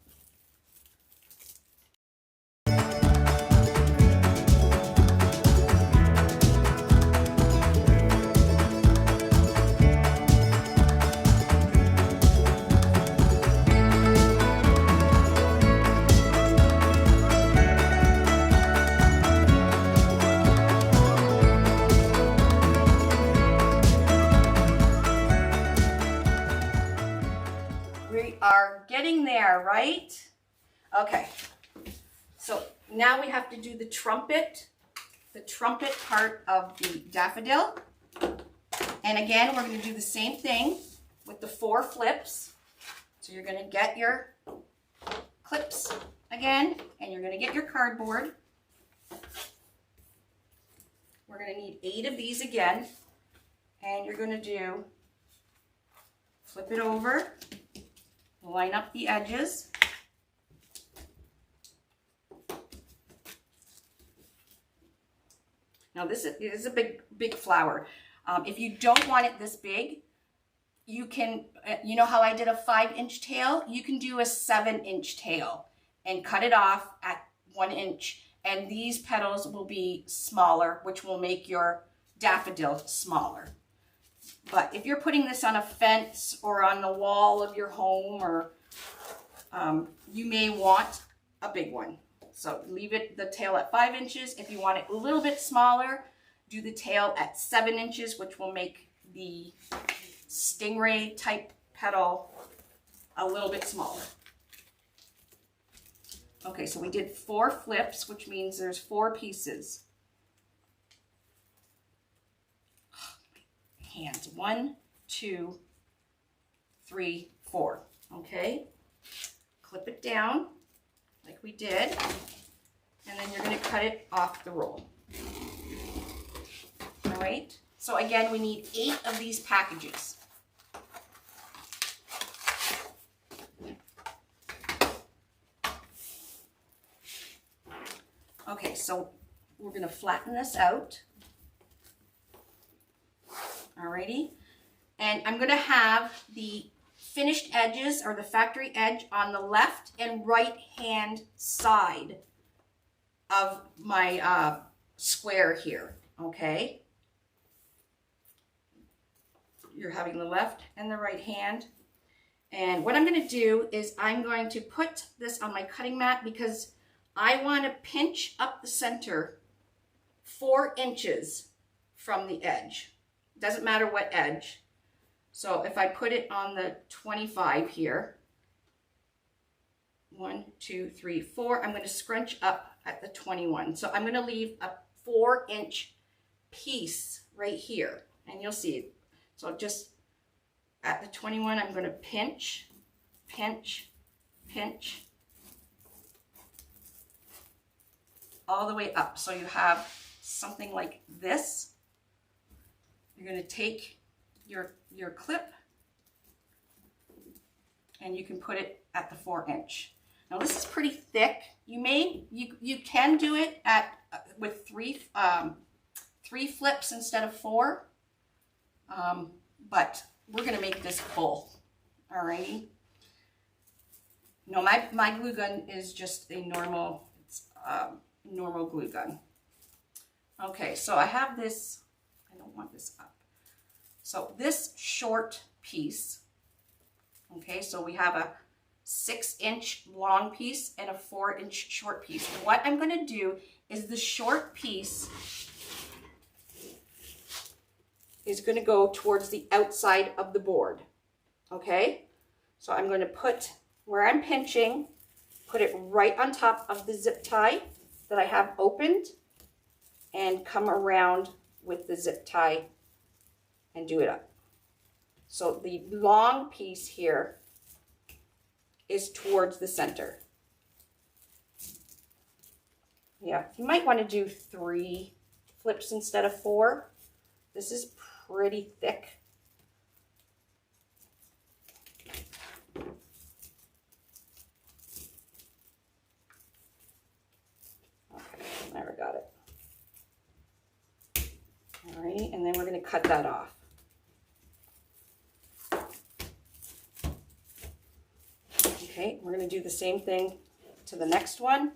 Are getting there, right? Okay, so now we have to do the trumpet part of the daffodil. And again, we're going to do the same thing with the 4 flips. So you're going to get your clips again, and you're going to get your cardboard. We're going to need 8 of these again, and you're going to do, flip it over, line up the edges. Now this is a big flower. If you don't want it this big, you can, you know how I did a 5-inch tail? You can do a 7-inch tail, and cut it off at 1 inch. And these petals will be smaller, which will make your daffodil smaller. But if you're putting this on a fence or on the wall of your home, or you may want a big one. So leave the tail at 5 inches. If you want it a little bit smaller, do the tail at 7 inches, which will make the stingray type petal a little bit smaller. Okay, so we did 4 flips, which means there's 4 pieces. Hands, 1, 2, 3, 4. Okay, clip it down like we did, and then you're going to cut it off the roll. All right, so again, we need 8 of these packages. Okay, so we're going to flatten this out. Alrighty, and I'm going to have the finished edges, or the factory edge, on the left and right hand side of my square here. Okay, you're having the left and the right hand, and what I'm going to do is I'm going to put this on my cutting mat because I want to pinch up the center 4 inches from the edge. Doesn't matter what edge. So if I put it on the 25 here, 1, 2, 3, 4, I'm going to scrunch up at the 21. So I'm going to leave a 4-inch piece right here, and you'll see it. So just at the 21, I'm going to pinch, pinch, pinch, all the way up. So you have something like this. You're going to take your clip and you can put it at the 4-inch. Now this is pretty thick. You can do it at with 3 flips instead of 4, but we're going to make this full. Alrighty. No, my glue gun is just a normal glue gun. Okay, so I have this. I don't want this up. So this short piece, okay, so we have a 6-inch long piece and a 4-inch short piece. And what I'm going to do is the short piece is going to go towards the outside of the board, okay? So I'm going to put, where I'm pinching, put it right on top of the zip tie that I have opened, and come around with the zip tie and do it up. So the long piece here is towards the center. Yeah, you might want to do 3 flips instead of 4. This is pretty thick. Okay, there we got it. All right, and then we're going to cut that off. Okay, we're going to do the same thing to the next one.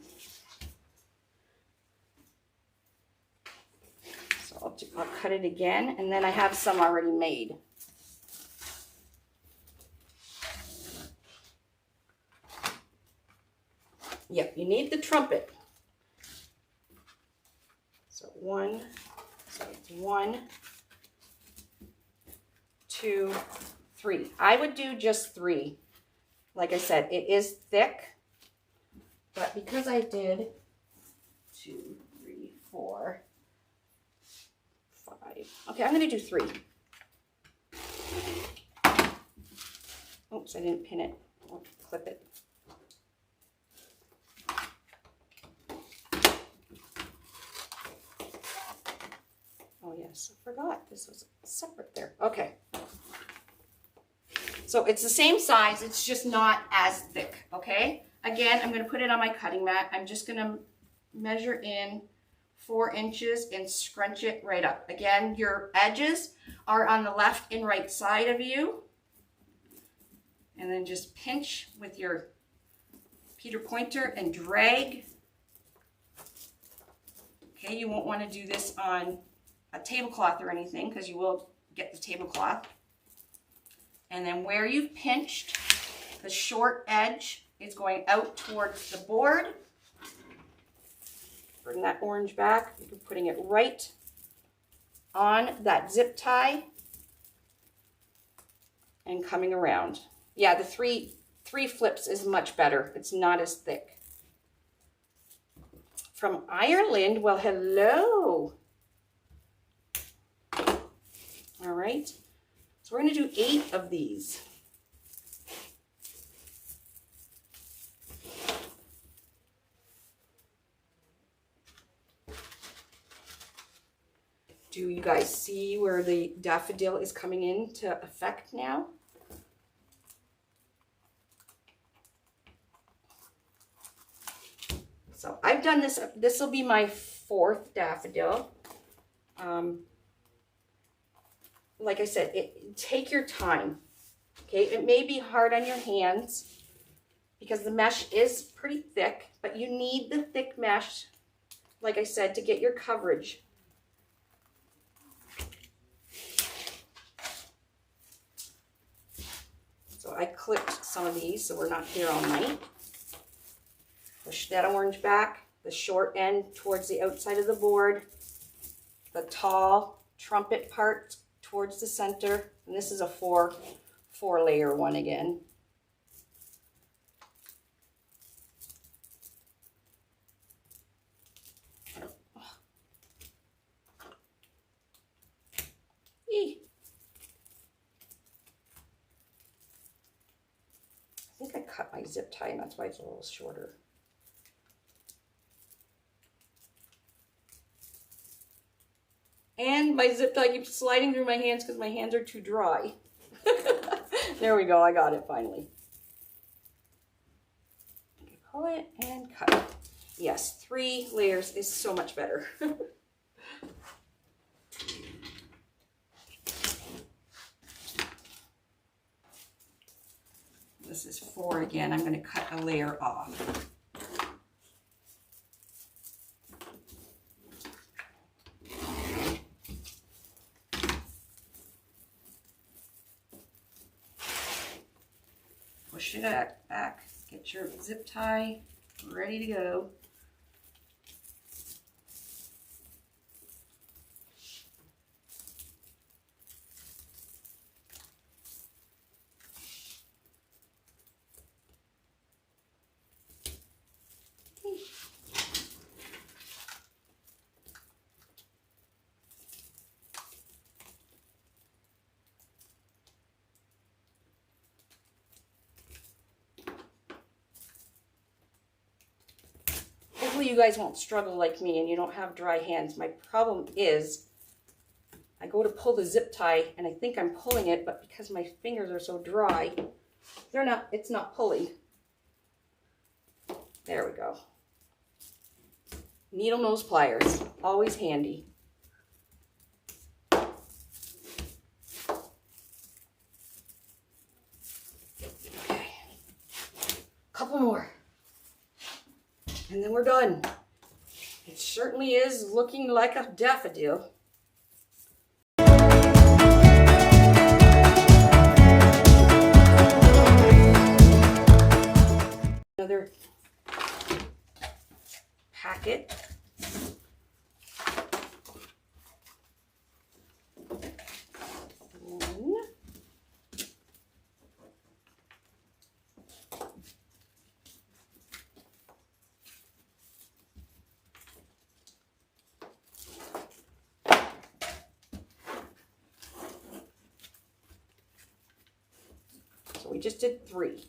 So I'll cut it again, and then I have some already made. Yep, you need the trumpet. So it's 1, 2, 3. I would do just 3. Like I said, it is thick, but because I did 2, 3, 4, 5. Okay, I'm going to do 3. Oops, I didn't pin it. I'll clip it. Oh yes, I forgot. This was separate there. Okay. So it's the same size, it's just not as thick, okay? Again, I'm going to put it on my cutting mat. I'm just going to measure in 4 inches and scrunch it right up. Again, your edges are on the left and right side of you. And then just pinch with your Peter Pointer and drag. Okay, you won't want to do this on a tablecloth or anything because you will get the tablecloth. And then where you've pinched, the short edge is going out towards the board. Bring that orange back. You're putting it right on that zip tie and coming around. Yeah, the three flips is much better. It's not as thick. From Ireland, well, hello. All right, so we're gonna do 8 of these. Do you guys see where the daffodil is coming into effect now? So I've done this, this will be my 4th daffodil. Like I said, take your time, okay? It may be hard on your hands because the mesh is pretty thick, but you need the thick mesh, like I said, to get your coverage. So I clipped some of these so we're not here all night. Push that orange back, the short end towards the outside of the board, the tall trumpet part towards the center, and this is a four layer one again. I think I cut my zip tie and that's why it's a little shorter. And my zip tie keeps sliding through my hands because my hands are too dry. There we go, I got it finally. Pull it and cut it. Yes, 3 layers is so much better. This is 4 again. I'm going to cut a layer off. Push it back. Get your zip tie ready to go. Hopefully you guys won't struggle like me and you don't have dry hands. My problem is I go to pull the zip tie and I think I'm pulling it, but because my fingers are so dry, it's not pulling. There we go. Needle nose pliers, always handy. Okay, couple more. And then we're done. It certainly is looking like a daffodil. Another packet. We just did 3.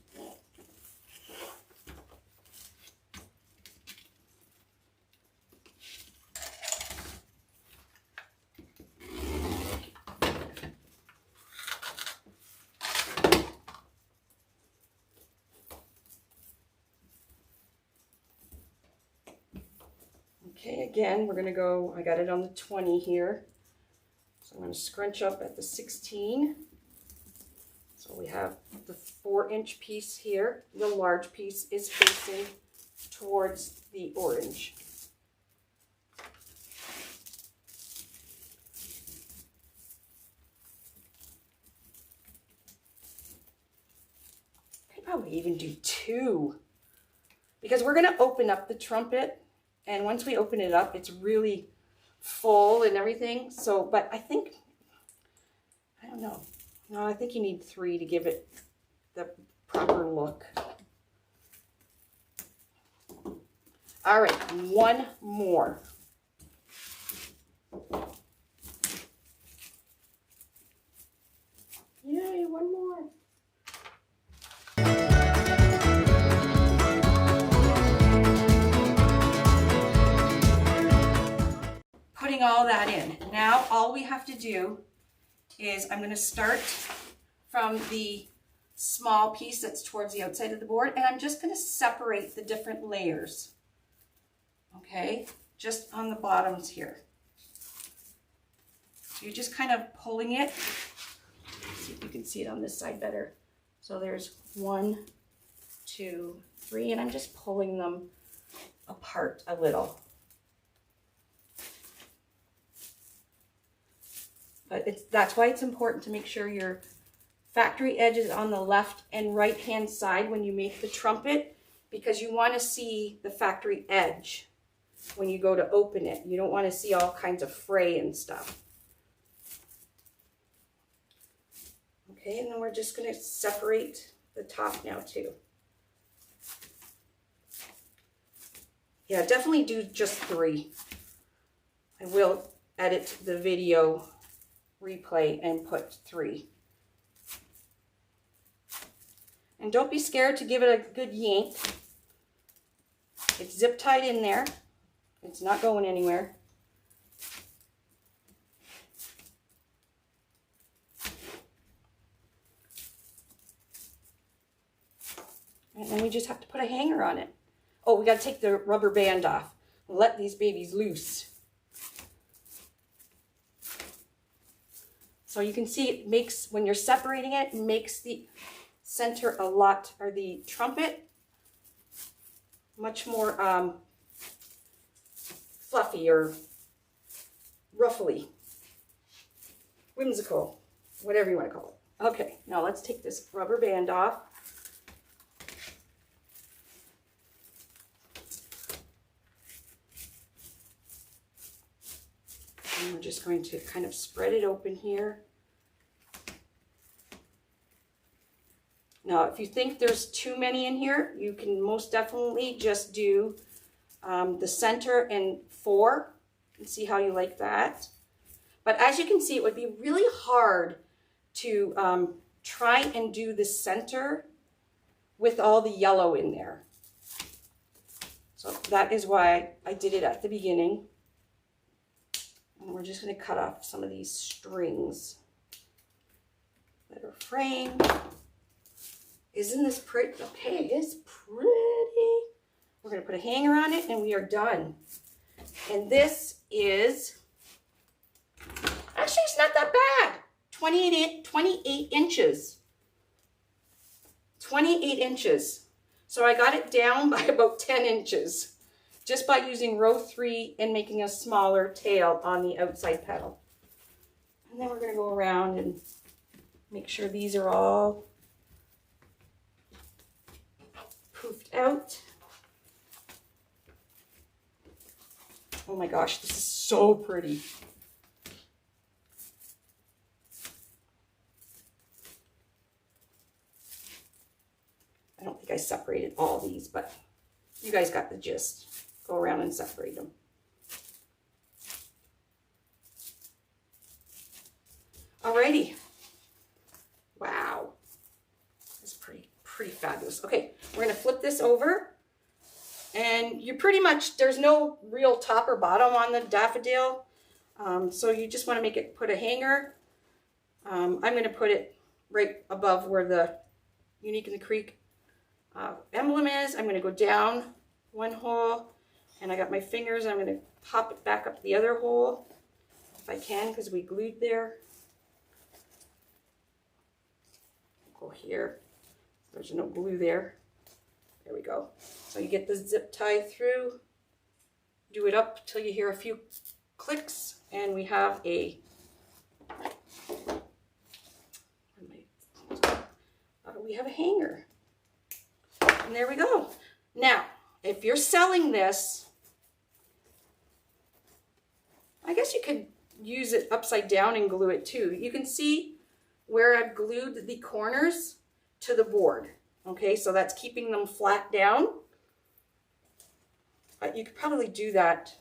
Okay, again, we're going to go, I got it on the 20 here. So I'm going to scrunch up at the 16. So So we have the 4-inch piece here. The large piece is facing towards the orange. I could probably even do 2, because we're going to open up the trumpet, and once we open it up, it's really full and everything. So, but I think, I don't know. No, I think you need 3 to give it the proper look. All right, 1 more. Yay, 1 more. Putting all that in. Now all we have to do is I'm going to start from the small piece that's towards the outside of the board, and I'm just going to separate the different layers. Okay, just on the bottoms here. So you're just kind of pulling it. Let's see if you can see it on this side better. So there's 1, 2, 3, and I'm just pulling them apart a little. But that's why it's important to make sure your factory edge is on the left and right hand side when you make the trumpet, because you want to see the factory edge when you go to open it. You don't want to see all kinds of fray and stuff. Okay, and then we're just going to separate the top now too. Yeah, definitely do just 3. I will edit the video replay and put 3. And don't be scared to give it a good yank. It's zip tied in there. It's not going anywhere. And then we just have to put a hanger on it. Oh, we got to take the rubber band off. Let these babies loose. So you can see it makes, when you're separating it, it makes the center a lot, or the trumpet, much more fluffy or ruffly, whimsical, whatever you want to call it. Okay, now let's take this rubber band off. And we're just going to kind of spread it open here. Now, if you think there's too many in here, you can most definitely just do the center and 4 and see how you like that. But as you can see, it would be really hard to try and do the center with all the yellow in there. So that is why I did it at the beginning. And we're just going to cut off some of these strings that are framed. Isn't this pretty? Okay, it is pretty. We're going to put a hanger on it and we are done. And this is, actually it's not that bad. 28 inches. 28 inches. So I got it down by about 10 inches. Just by using row 3 and making a smaller tail on the outside petal. And then we're going to go around and make sure these are all poofed out. Oh my gosh, this is so pretty. I don't think I separated all these, but you guys got the gist. Go around and separate them. Alrighty. Wow. That's pretty fabulous. Okay, we're going to flip this over. And you pretty much, there's no real top or bottom on the daffodil. So you just want to make it, put a hanger. I'm going to put it right above where the Unique in the Creek emblem is. I'm going to go down 1 hole. And I got my fingers, I'm going to pop it back up the other hole, if I can, because we glued there. go here. There's no glue there. There we go. So you get the zip tie through, do it up till you hear a few clicks, and we have a hanger. And there we go. Now, if you're selling this, I guess you could use it upside down and glue it too. You can see where I've glued the corners to the board. Okay, so that's keeping them flat down. But you could probably do that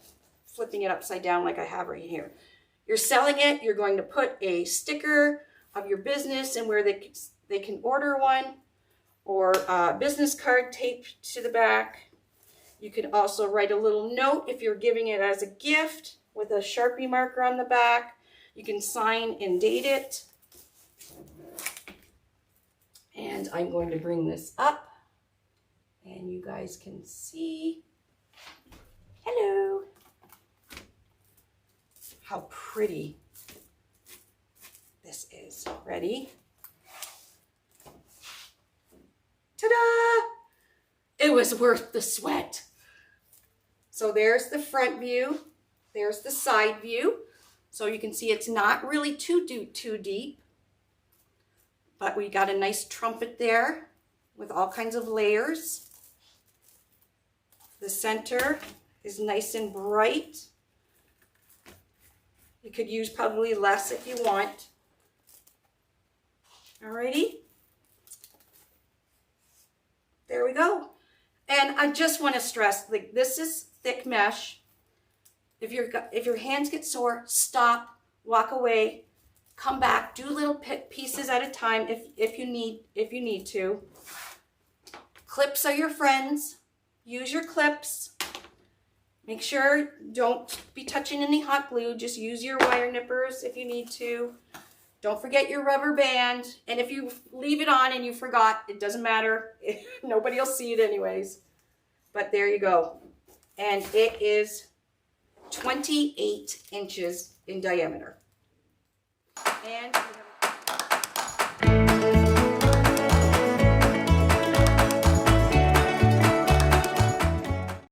flipping it upside down like I have right here. You're selling it, you're going to put a sticker of your business and where they can order one, or a business card taped to the back. You could also write a little note if you're giving it as a gift with a Sharpie marker on the back. You can sign and date it. And I'm going to bring this up and you guys can see. Hello. How pretty this is. Ready? Ta-da! It was worth the sweat. So there's the front view. There's the side view. So you can see it's not really too deep. But we got a nice trumpet there with all kinds of layers. The center is nice and bright. You could use probably less if you want. Alrighty. There we go. And I just want to stress, like, this is thick mesh. If your hands get sore, stop, walk away, come back, do little pieces at a time if you need to. Clips are your friends. Use your clips. Make sure don't be touching any hot glue. Just use your wire nippers if you need to. Don't forget your rubber band. And if you leave it on and you forgot, it doesn't matter. Nobody will see it anyways. But there you go. And it is 28 inches in diameter. And we have